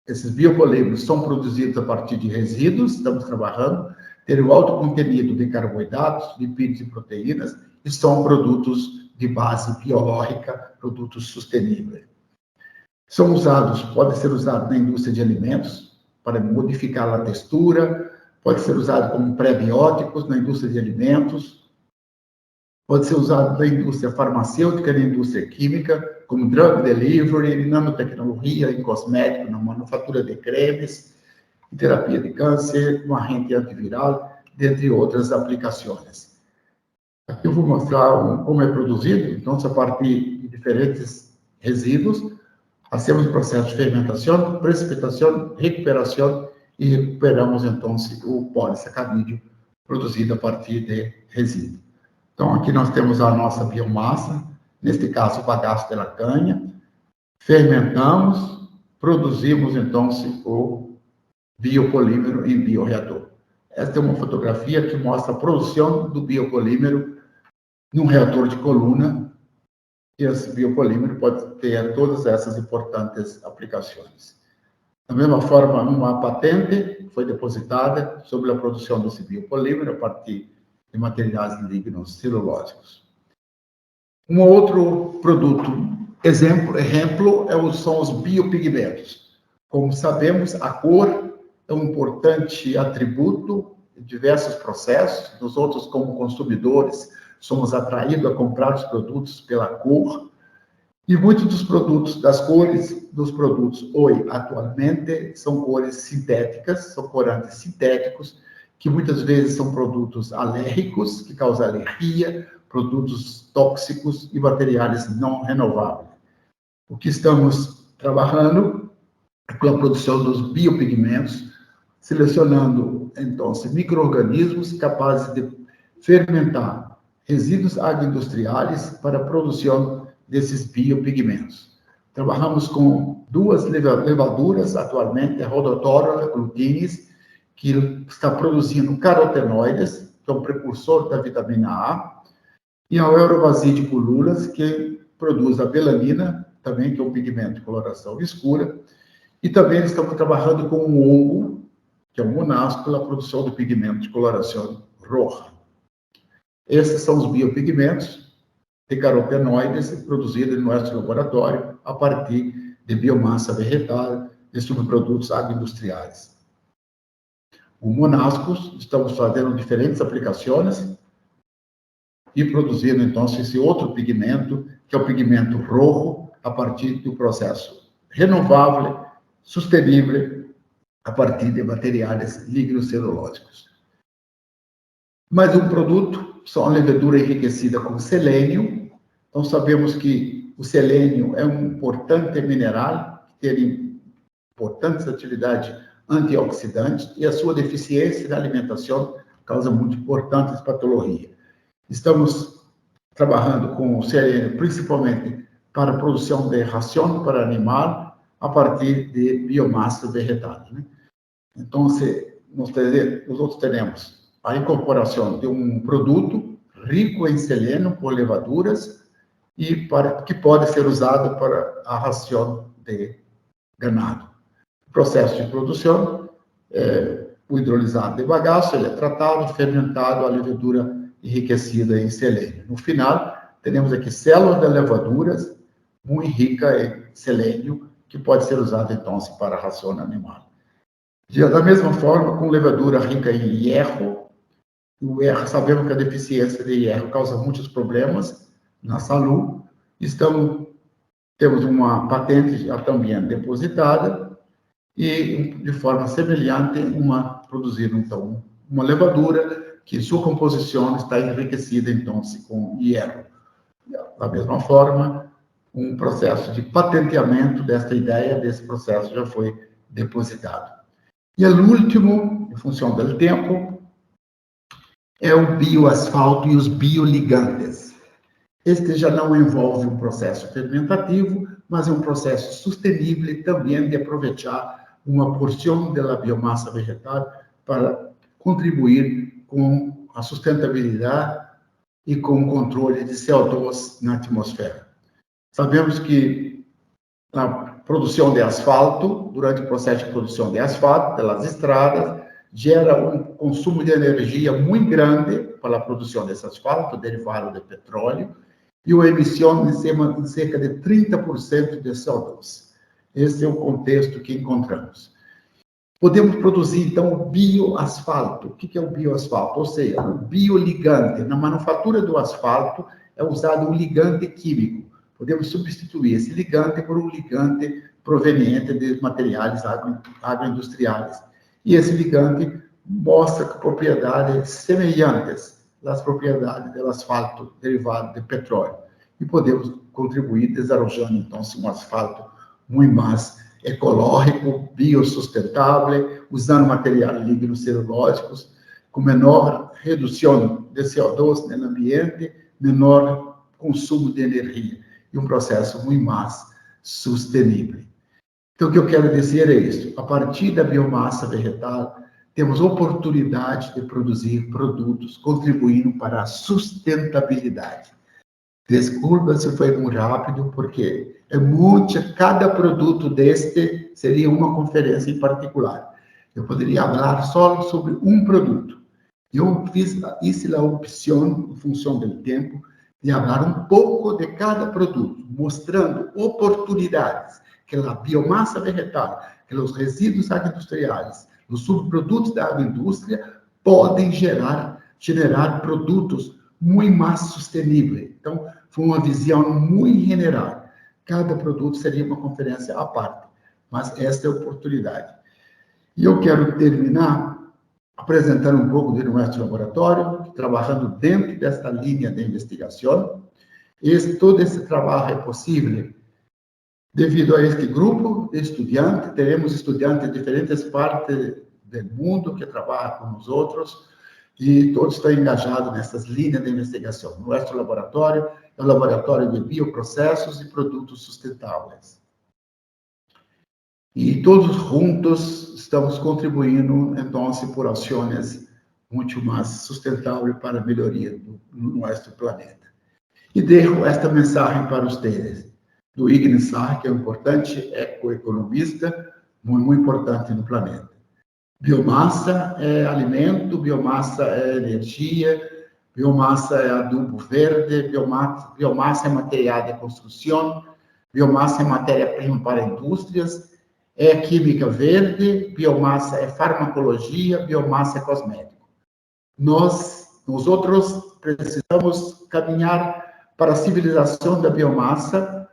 esses biopolímeros são produzidos a partir de resíduos, estamos trabalhando, têm um alto contenido de carboidratos, lipídios e proteínas, e são produtos de base biológica, produtos sustentáveis. São usados, podem ser usados na indústria de alimentos, para modificar a textura, pode ser usado como prebióticos na indústria de alimentos, pode ser usado na indústria farmacêutica, na indústria química, como drug delivery, nanotecnologia, em cosmético, na manufatura de cremes, em terapia de câncer, um agente antiviral, dentre outras aplicações. Aqui eu vou mostrar como é produzido, então, a partir de diferentes resíduos, hacemos o processo de fermentação, precipitação, recuperação e recuperamos, então, o polissacarídeo produzido a partir de resíduo. Então, aqui nós temos a nossa biomassa, neste caso, o bagaço da canha, fermentamos, produzimos, então, o biopolímero em bioreator. Esta é uma fotografia que mostra a produção do biopolímero num reator de coluna, e esse biopolímero pode ter todas essas importantes aplicações. Da mesma forma, uma patente foi depositada sobre a produção desse biopolímero a partir de materiais líquidos celulósicos. Um outro produto, exemplo são os biopigmentos. Como sabemos, a cor é um importante atributo de diversos processos. Nós outros, como consumidores, somos atraídos a comprar os produtos pela cor. E muitos dos produtos, das cores dos produtos hoje, atualmente, são cores sintéticas, são corantes sintéticos, que muitas vezes são produtos alérgicos, que causam alergia, produtos tóxicos e materiais não renováveis. O que estamos trabalhando é com a produção dos biopigmentos, selecionando, então, micro-organismos capazes de fermentar resíduos agroindustriais para a produção desses biopigmentos. Trabalhamos com duas levaduras atualmente, a Rhodotorula glutinis, que está produzindo carotenoides, que é um precursor da vitamina A, e a Eurobaside pullulas, que produz a belanina, também, que é um pigmento de coloração escura, e também estamos trabalhando com um hongo, que é um monasco, pela produção do pigmento de coloração roxa. Esses são os biopigmentos de carotenoides produzidos no nosso laboratório a partir de biomassa vegetal e subprodutos agroindustriais. O monascos, estamos fazendo diferentes aplicações e produzindo, então, esse outro pigmento, que é o pigmento roxo, a partir do processo renovável, sustentável, a partir de materiais lignocelulósicos. Mais um produto, são a levedura enriquecida com selênio. Então, sabemos que o selênio é um importante mineral, que tem importantes atividades antioxidantes, e a sua deficiência na alimentação causa muito importantes patologias. Estamos trabalhando com o selênio, principalmente para a produção de ração para animal, a partir de biomassa vegetal. Então, nós teremos a incorporação de um produto rico em selênio por levaduras e que pode ser usado para a ração de ganado. O processo de produção, o hidrolisado de bagaço, ele é tratado, fermentado, a levedura enriquecida em selênio. No final, teremos aqui células de levaduras muito rica em selênio, que pode ser usado, então, para a ração animal. Da mesma forma, com levadura rica em hierro, o hierro, sabemos que a deficiência de hierro causa muitos problemas na saúde. Temos uma patente já também depositada e, de forma semelhante, produzir, então, uma levadura que sua composição está enriquecida, então, com hierro. Da mesma forma, um processo de patenteamento desta ideia, desse processo, já foi depositado. E o último, em função do tempo, é o bioasfalto e os bioligantes. Este já não envolve um processo fermentativo, mas é um processo sustentável também de aproveitar uma porção da biomassa vegetal para contribuir com a sustentabilidade e com o controle de CO2 na atmosfera. Sabemos que a produção de asfalto, durante o processo de produção de asfalto, pelas estradas, gera um consumo de energia muito grande para a produção desse asfalto, derivado de petróleo, e uma emissão de cerca de 30% de CO2. Esse é o contexto que encontramos. Podemos produzir, então, o bioasfalto. O que é o bioasfalto? Ou seja, o bioligante. Na manufatura do asfalto é usado um ligante químico. Podemos substituir esse ligante por um ligante proveniente de materiais agroindustriais. E esse ligante mostra propriedades semelhantes às propriedades do asfalto derivado de petróleo. E podemos contribuir desenvolvendo, então, um asfalto muito mais ecológico, biossustentável, usando materiais lignocelulósicos, com menor redução de CO2 no ambiente, menor consumo de energia, e um processo muito mais sustentável. Então, o que eu quero dizer é isso: a partir da biomassa vegetal, temos oportunidade de produzir produtos contribuindo para a sustentabilidade. Desculpa se foi muito rápido, porque cada produto deste seria uma conferência em particular. Eu poderia falar só sobre um produto. Eu fiz a opção, em função do tempo, de falar um pouco de cada produto, mostrando oportunidades que a biomassa vegetal, que os resíduos agroindustriais, os subprodutos da agroindústria podem generar produtos muito mais sustentáveis. Então, foi uma visão muito general. Cada produto seria uma conferência à parte, mas esta é a oportunidade. E eu quero terminar apresentando um pouco do nosso laboratório, trabalhando dentro desta linha de investigação. Todo esse trabalho é possível devido a este grupo de estudantes. Teremos estudantes de diferentes partes do mundo que trabalham com os outros, e todos estão engajados nessas linhas de investigação. Nosso laboratório é o laboratório de bioprocessos e produtos sustentáveis. E todos juntos estamos contribuindo, então, por ações muito mais sustentáveis para a melhoria do nosso planeta. E deixo esta mensagem para vocês, do Igor Sarr, que é um importante ecoeconomista, muito importante no planeta. Biomassa é alimento, biomassa é energia, biomassa é adubo verde, biomassa é material de construção, biomassa é matéria-prima para indústrias, é química verde, biomassa é farmacologia, biomassa é cosmético. Nós outros precisamos caminhar para a civilização da biomassa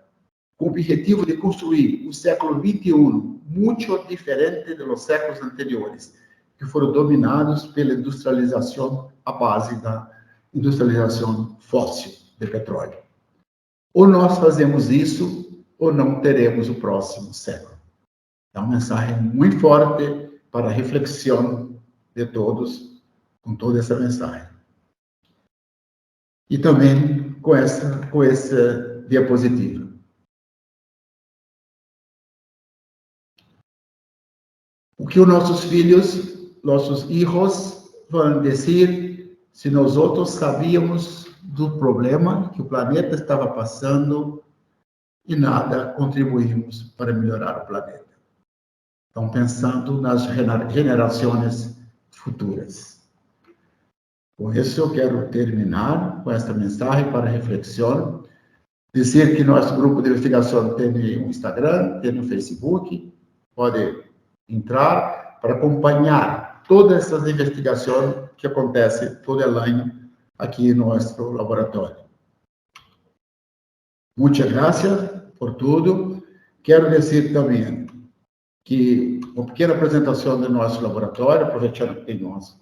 com o objetivo de construir o século XXI muito diferente dos séculos anteriores, que foram dominados pela industrialização à base da industrialização fóssil de petróleo. Ou nós fazemos isso, ou não teremos o próximo século. É uma mensagem muito forte para a reflexão de todos, com toda essa mensagem. E também com essa diapositiva. O que os nossos filhos, nossos hijos vão dizer se nós outros sabíamos do problema que o planeta estava passando e nada contribuímos para melhorar o planeta. Estão pensando nas gerações futuras. Com isso, eu quero terminar com esta mensagem para reflexão. Dizer que nosso grupo de investigação tem um Instagram, tem um Facebook, pode entrar para acompanhar todas essas investigações que acontecem todo ano aqui no nosso laboratório. Muitas graças por tudo. Quero dizer também que uma pequena apresentação do nosso laboratório, aproveitando que tem uns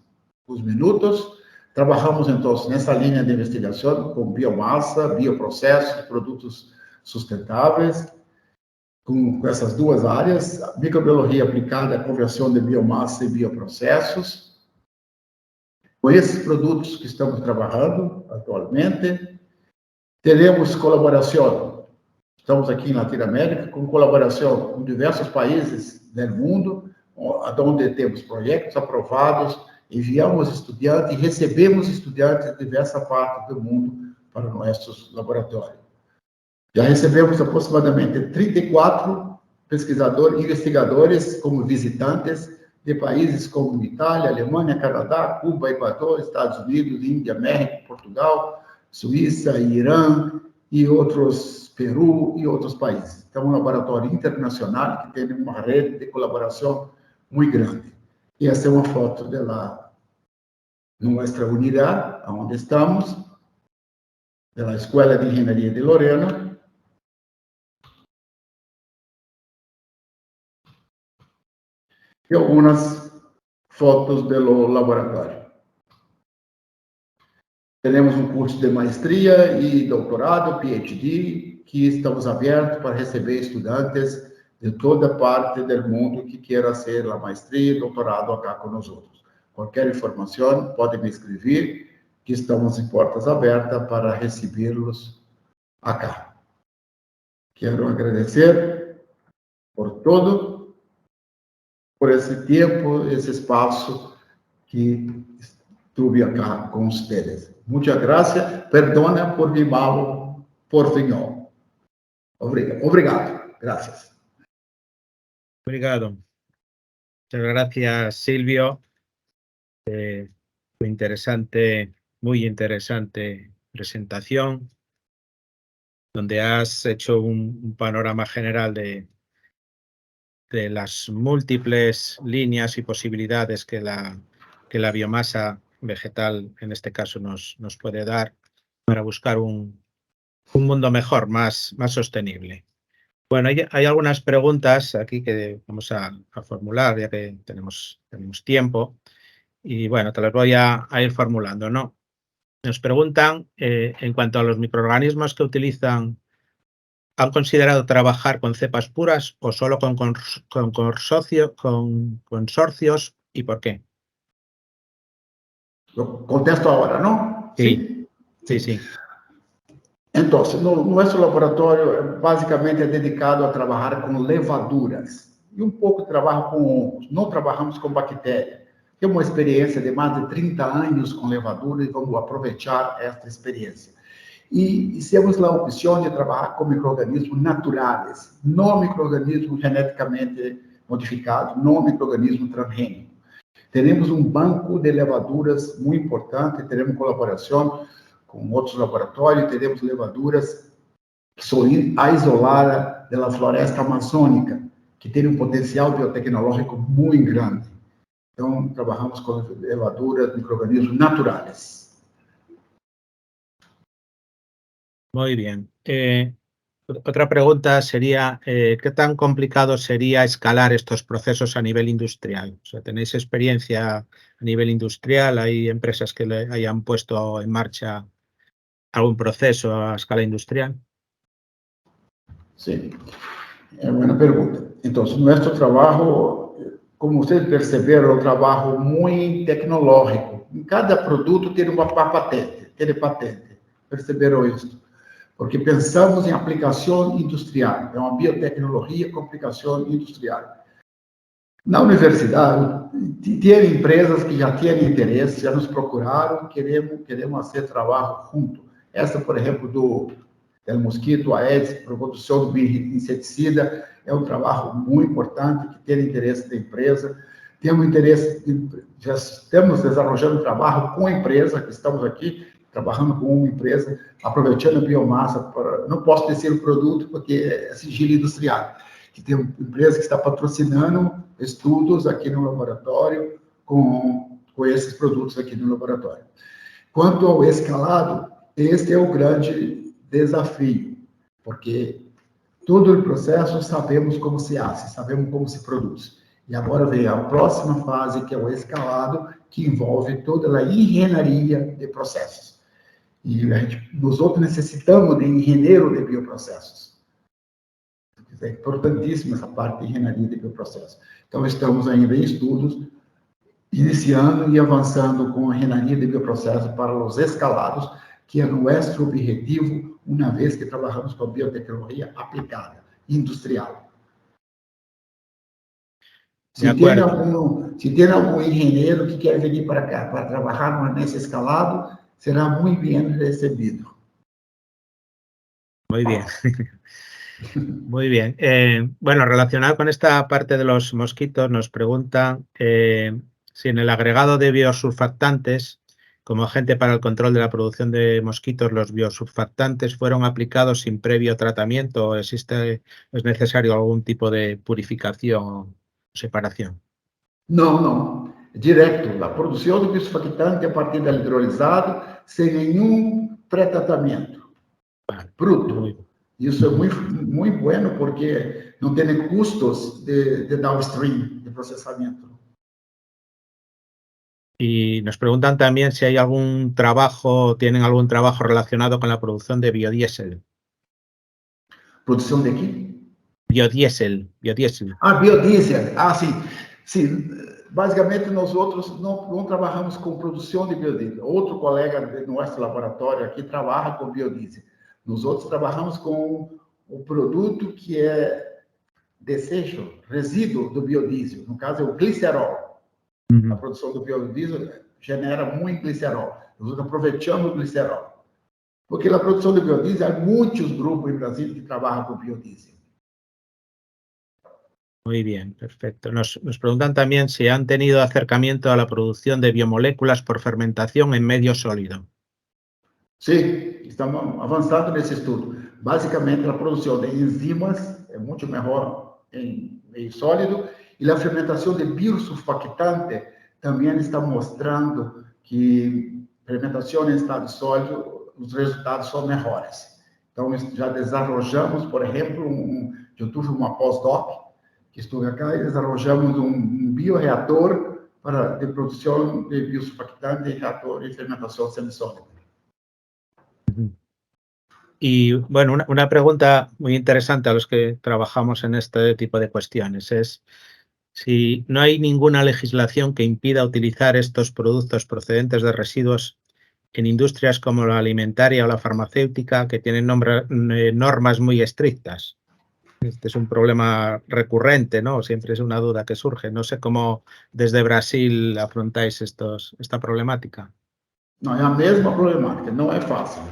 minutos. Trabalhamos, então, nessa linha de investigação com biomassa, bioprocessos, produtos sustentáveis, com essas duas áreas, microbiologia aplicada à conversão de biomassa e bioprocessos. Com esses produtos que estamos trabalhando atualmente, teremos colaboração. Estamos aqui em Latinoamérica, com colaboração com diversos países do mundo, onde temos projetos aprovados, enviamos estudantes e recebemos estudantes de diversas partes do mundo para nossos laboratórios. Já recebemos aproximadamente 34 pesquisadores e investigadores como visitantes de países como Itália, Alemanha, Canadá, Cuba, Equador, Estados Unidos, Índia, México, Portugal, Suíça, Irã e outros, Peru e outros países. Então, um laboratório internacional que tem uma rede de colaboração muito grande. E essa é uma foto de lá, nossa unidade, onde estamos, da Escola de Engenharia de Lorena. E algumas fotos do laboratório. Temos um curso de maestria e doutorado, PhD, que estamos abertos para receber estudantes de toda parte do mundo que queira ser a maestria e doutorado acá com nós outros. Qualquer informação, pode me escrever, que estamos em portas abertas para recebê-los acá. Quero agradecer por tudo, por esse tempo, esse espaço que estive acá com vocês. Muitas graças, perdona por mi mal portunhol. Obrigado, gracias. Obrigado. Muchas gracias, Silvio. Muy interesante presentación, donde has hecho un panorama general de las múltiples líneas y posibilidades que la biomasa vegetal, en este caso, nos puede dar para buscar un mundo mejor, más sostenible. Bueno, hay algunas preguntas aquí que vamos a formular, ya que tenemos tiempo. Y bueno, te las voy a ir formulando, ¿no? Nos preguntan, en cuanto a los microorganismos que utilizan, ¿han considerado trabajar con cepas puras o solo con consorcios y por qué? Lo contesto ahora, ¿no? Sí. Sí. Entonces, nuestro laboratorio básicamente es dedicado a trabajar con levaduras y un poco trabajo con hongos. No trabajamos con bacterias. Tenho uma experiência de mais de 30 anos com levadura e vamos aproveitar esta experiência. E temos a opção de trabalhar com micro-organismos naturais, não micro-organismos geneticamente modificados, não micro-organismos transgênicos. Teremos um banco de levaduras muito importante, teremos colaboração com outros laboratórios, teremos levaduras que são isoladas da floresta amazônica, que tem um potencial biotecnológico muito grande. Então, trabalhamos com levaduras, micro-organismos naturais. Muy bien. Otra pregunta sería, ¿qué tan complicado sería escalar estos procesos a nivel industrial? O sea, ¿tenéis experiencia a nivel industrial? ¿Hay empresas que le hayan puesto en marcha algún proceso a escala industrial? Sí, es buena pregunta. Entonces, nuestro trabajo, como vocês perceberam, é um trabalho muito tecnológico. Em cada produto tem uma patente, Perceberam isso? Porque pensamos em aplicação industrial. É uma biotecnologia com aplicação industrial. Na universidade, tem empresas que já têm interesse, já nos procuraram, queremos fazer trabalho junto. Essa, por exemplo, do mosquito Aedes, produção de inseticida, é um trabalho muito importante que tem interesse da empresa. Temos interesse, já estamos desenvolvendo trabalho com a empresa, que estamos aqui trabalhando com uma empresa, aproveitando a biomassa, não posso dizer o produto porque é sigilo industrial, que tem uma empresa que está patrocinando estudos aqui no laboratório com esses produtos aqui no laboratório. Quanto ao escalado, este é o grande desafio, porque todo o processo sabemos como se faz, sabemos como se produz. E agora vem a próxima fase, que é o escalado, que envolve toda a engenharia de processos. E nós outros necessitamos de engenheiro de bioprocessos. É importantíssima essa parte de engenharia de bioprocessos. Então, estamos ainda em estudos, iniciando e avançando com a engenharia de bioprocessos para os escalados, que é nosso objetivo, uma vez que trabalhamos com a biotecnologia aplicada, industrial. Se tem algum engenheiro que quer vir para cá para trabalhar nesse escalado, será muito bem recebido. Muy bien. Muy bien. Bueno, relacionado con esta parte de los mosquitos, nos preguntan si en el agregado de biosurfactantes, como agente para el control de la producción de mosquitos, los biosurfactantes fueron aplicados sin previo tratamiento o es necesario algún tipo de purificación o separación. Não. Direto. A produção de biosurfactante a partir da hidrolisado, sem nenhum pré-tratamento. Bruto. Isso é muito bueno porque não tem custos de downstream, de processamento. Y nos preguntan también si hay tienen algún trabajo relacionado con la producción de biodiesel. ¿Producción de qué? Biodiesel. Biodiesel. Sim. Basicamente, nós outros não trabalhamos com produção de biodiesel. Outro colega do nosso laboratório aqui trabalha com biodiesel. Nós outros trabalhamos com o produto que é desejo, resíduo do biodiesel. No caso, é o glicerol. A produção do biodiesel genera muito glicerol. Nós aproveitamos o glicerol. Porque na produção do biodiesel, há muitos grupos em Brasil que trabalham com biodiesel. Muy bien, perfecto. Nos preguntan también si han tenido acercamiento a la producción de biomoléculas por fermentación en medio sólido. Sim, estamos avançando nesse estudo. Basicamente, a produção de enzimas é muito melhor em meio sólido e a fermentação de biosurfactante também está mostrando que fermentação em estado sólido, os resultados são melhores. Então, já desenvolvemos, por exemplo, eu tive uma pós-doc que estou acá e desenvolvemos um bioreator de produção de biosurfactante em reator de fermentação semissólida. Y bueno, una pregunta muy interesante a los que trabajamos en este tipo de cuestiones es si no hay ninguna legislación que impida utilizar estos productos procedentes de residuos en industrias como la alimentaria o la farmacéutica que tienen normas muy estrictas. Este es un problema recurrente, ¿no? Siempre es una duda que surge. No sé cómo desde Brasil afrontáis esta problemática. Não, é a mesma problemática. Não é fácil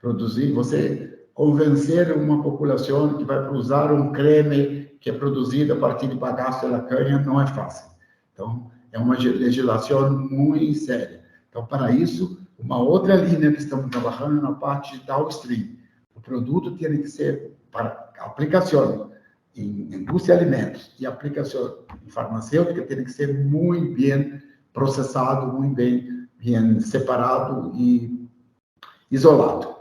produzir. Você convencer uma população que vai usar um creme que é produzido a partir de bagaço da canha não é fácil. Então, é uma legislação muito séria. Então, para isso, uma outra linha que estamos trabalhando é na parte de downstream. O produto tem que ser para aplicação em indústria de alimentos e aplicação em farmacêutica tem que ser muito bem processado, muito bem separado e isolado.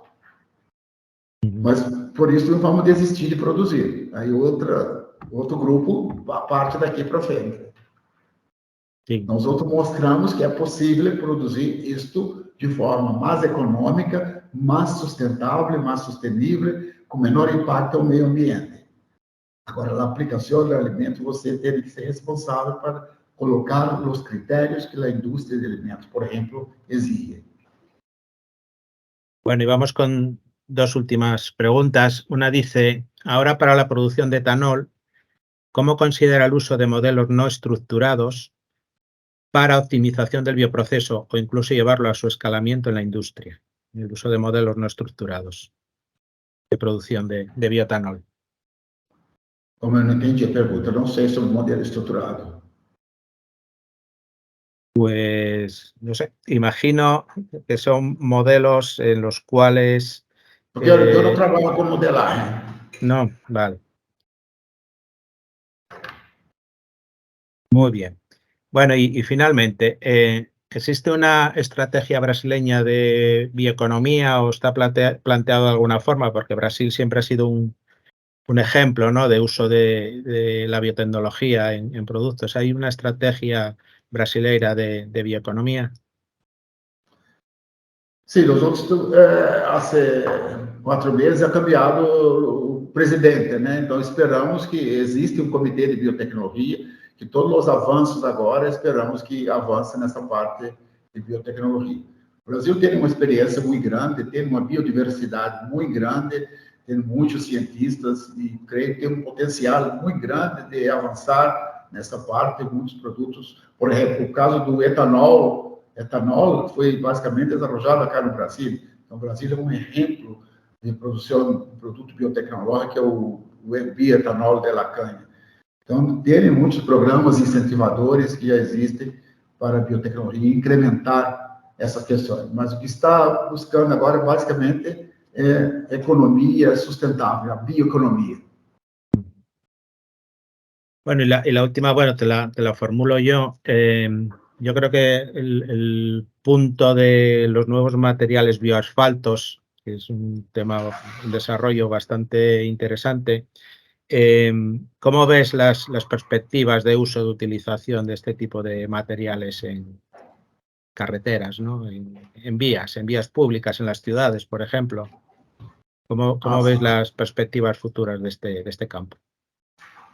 Mas por isso não vamos desistir de produzir. Aí outro grupo parte daqui para frente. Sim. Nós outros mostramos que é possível produzir isto de forma mais econômica, mais sustentável, mais sustentável, com menor impacto ao meio ambiente. Agora, na aplicação do alimento, você tem que ser responsável para colocar os critérios que a indústria de alimentos, por exemplo, exige. Bueno, y vamos con dos últimas preguntas. Una dice, ahora para la producción de etanol, ¿Cómo considera el uso de modelos no estructurados para optimización del bioproceso o incluso llevarlo a su escalamiento en la industria? El uso de modelos no estructurados de producción de bioetanol. Como eu não entendi a pergunta, eu não sei sobre modelo estruturado. Pues, no sé, imagino que son modelos en los cuales... Porque eu não trabalho com modelagem. No, vale. Muy bien. Bueno, y finalmente, ¿existe una estrategia brasileña de bioeconomía o está planteado de alguna forma? Porque Brasil siempre ha sido un ejemplo, ¿no?, de uso de la biotecnología en productos. ¿Hay una estrategia brasileira de bioeconomía? Sim, nós outros, há 4 meses ha cambiado o presidente, né? Então esperamos que existe um comitê de biotecnologia, que todos os avanços agora esperamos que avance nessa parte de biotecnologia. O Brasil tem uma experiência muito grande, tem uma biodiversidade muito grande, tem muitos cientistas e creio que tem um potencial muito grande de avançar nessa parte, muitos produtos. Por exemplo, o caso do etanol foi basicamente desenvolvido aqui no Brasil. Então, o Brasil é um exemplo de produção de produto biotecnológico, que é o bioetanol de la caña. Então, tem muitos programas incentivadores que já existem para a biotecnologia incrementar essas questões. Mas o que está buscando agora, basicamente, é economia sustentável, a bioeconomia. Bueno, y la última, bueno, te la formulo yo. Yo creo que el punto de los nuevos materiales bioasfaltos, que es un tema, un desarrollo bastante interesante, ¿cómo ves las perspectivas de uso de utilización de este tipo de materiales en carreteras, ¿no?, en vías públicas, en las ciudades, por ejemplo? ¿Cómo ves las perspectivas futuras de este campo?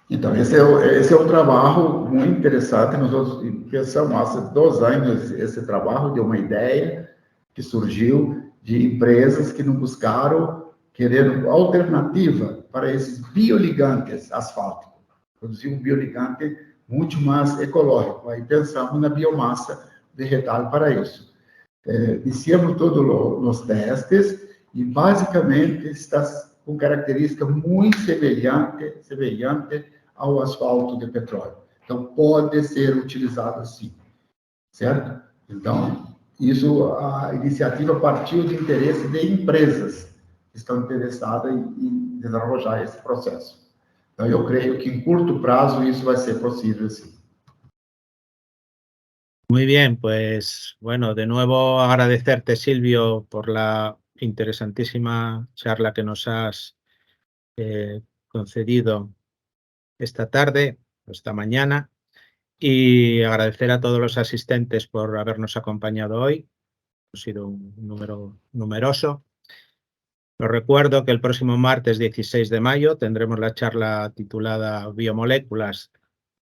Então, esse é um trabalho muito interessante. Nós pensamos há 2 anos esse trabalho de uma ideia que surgiu de empresas que não buscaram querer alternativa para esses bioligantes asfálticos. Produzir um bioligante muito mais ecológico. Aí pensamos na biomassa vegetal para isso. Iniciamos todos os testes e basicamente está com característica muito semelhante ao asfalto de petróleo. Então, pode ser utilizado assim, certo? Então, a iniciativa partiu de interesse de empresas que estão interessadas em desenvolver esse processo. Então, eu creio que em curto prazo isso vai ser possível, sim. Muy bien, pues bueno, de nuevo agradecerte, Silvio, por la interesantísima charla que nos has concedido esta tarde, esta mañana, y agradecer a todos los asistentes por habernos acompañado hoy. Ha sido un número numeroso. Os recuerdo que el próximo martes 16 de mayo tendremos la charla titulada Biomoléculas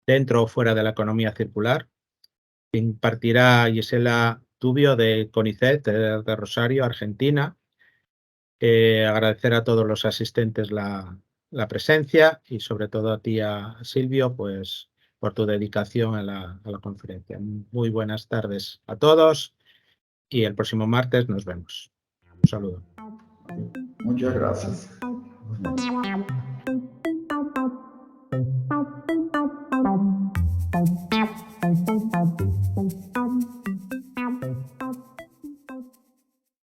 dentro o fuera de la economía circular. Impartirá Gisela Tubio de CONICET, de Rosario, Argentina. Agradecer a todos los asistentes la presencia y sobre todo a ti, a Silvio, pues por tu dedicación a la conferencia. Muy buenas tardes a todos y el próximo martes nos vemos. Un saludo. Muchas gracias.